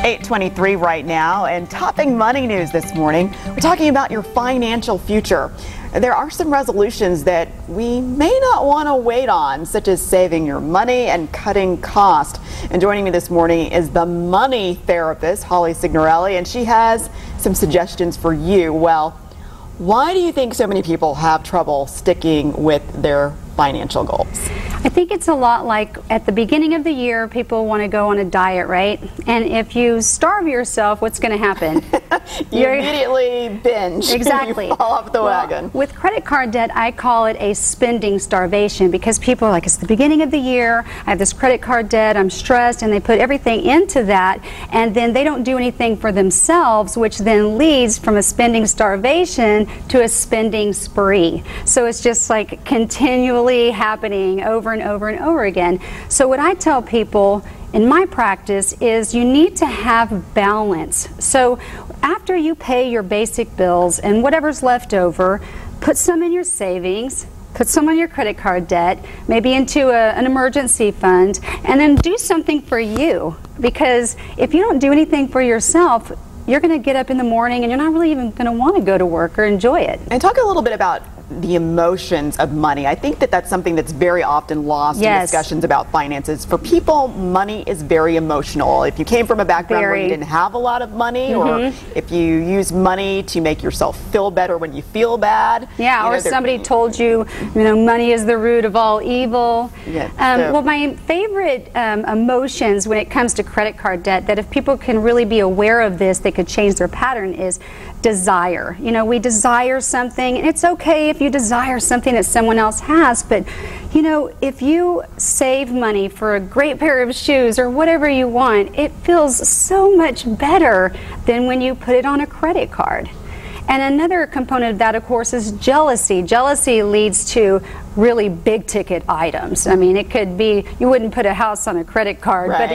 8:23 right now, and topping money news this morning, we're talking about your financial future. There are some resolutions that we may not want to wait on, such as saving your money and cutting cost. And joining me this morning is the money therapist, Signorelli, and she has some suggestions for you. Well, why do you think so many people have trouble sticking with their financial goals? I think it's a lot like at the beginning of the year, people want to go on a diet, right? And if you starve yourself, what's going to happen? You immediately binge. Exactly. You fall off the wagon. With credit card debt, I call it a spending starvation, because people are like, it's the beginning of the year, I have this credit card debt, I'm stressed, and they put everything into that, and then they don't do anything for themselves, which then leads from a spending starvation to a spending spree. So it's just like continually happening over and over and over again. So what I tell people in my practice is you need to have balance. So after you pay your basic bills and whatever's left over, put some in your savings, put some on your credit card debt, maybe into an emergency fund, and then do something for you. Because if you don't do anything for yourself, you're going to get up in the morning and you're not really even going to want to go to work or enjoy it. And talk a little bit about the emotions of money. I think that that's something that's very often lost in discussions about finances. For people, money is very emotional. If you came from a background where you didn't have a lot of money, or if you use money to make yourself feel better when you feel bad. Yeah, or somebody told you, money is the root of all evil. Well, my favorite emotions when it comes to credit card debt, that if people can really be aware of this, they could change their pattern, is desire. We desire something, and it's okay if you desire something that someone else has, but if you save money for a great pair of shoes or whatever you want, it feels so much better than when you put it on a credit card. And another component of that, of course, is jealousy. Jealousy leads to really big ticket items. I mean, it could be, you wouldn't put a house on a credit card, but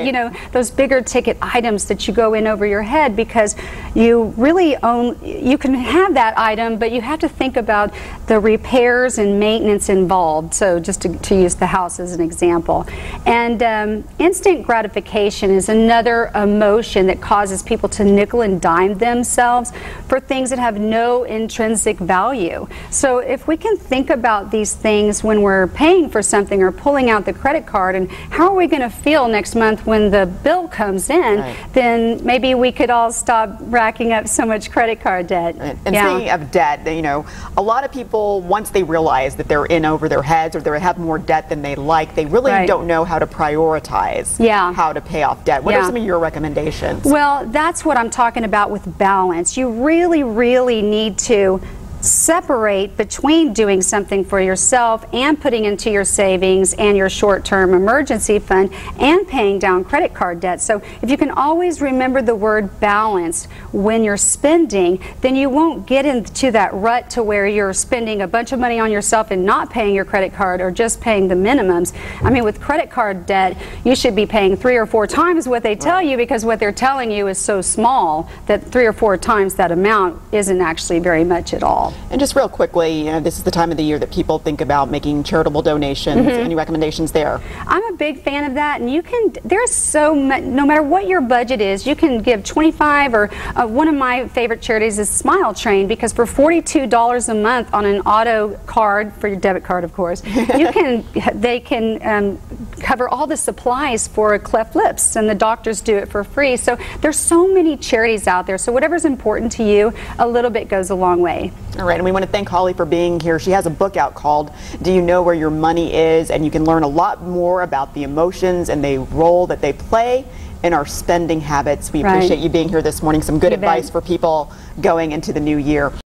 those bigger ticket items that you go in over your head, because you really you can have that item, but you have to think about the repairs and maintenance involved. So just to use the house as an example. And instant gratification is another emotion that causes people to nickel and dime themselves for things that have no intrinsic value. So if we can think about these things when we're paying for something or pulling out the credit card, and how are we going to feel next month when the bill comes in, then maybe we could all stop racking up so much credit card debt. And speaking of debt, a lot of people, once they realize that they're in over their heads or they have more debt than they like, they really don't know how to prioritize how to pay off debt. What are some of your recommendations? Well, that's what I'm talking about with balance. You really, really need to separate between doing something for yourself and putting into your savings and your short-term emergency fund and paying down credit card debt. So if you can always remember the word balance when you're spending, then you won't get into that rut to where you're spending a bunch of money on yourself and not paying your credit card or just paying the minimums. I mean, with credit card debt, you should be paying 3 or 4 times what they tell you, because what they're telling you is so small that 3 or 4 times that amount isn't actually very much at all. And just real quickly, this is the time of the year that people think about making charitable donations. Any recommendations there? I'm a big fan of that, and you can, there's so much, no matter what your budget is, you can give 25, or one of my favorite charities is Smile Train, because for $42 a month on an auto card, for your debit card of course, they can cover all the supplies for cleft lips, and the doctors do it for free. So there's so many charities out there, so whatever's important to you, a little bit goes a long way. All right, and we want to thank Holly for being here. She has a book out called Do You Know Where Your Money Is? And you can learn a lot more about the emotions and the role that they play in our spending habits. We appreciate you being here this morning. Some good advice for people going into the new year.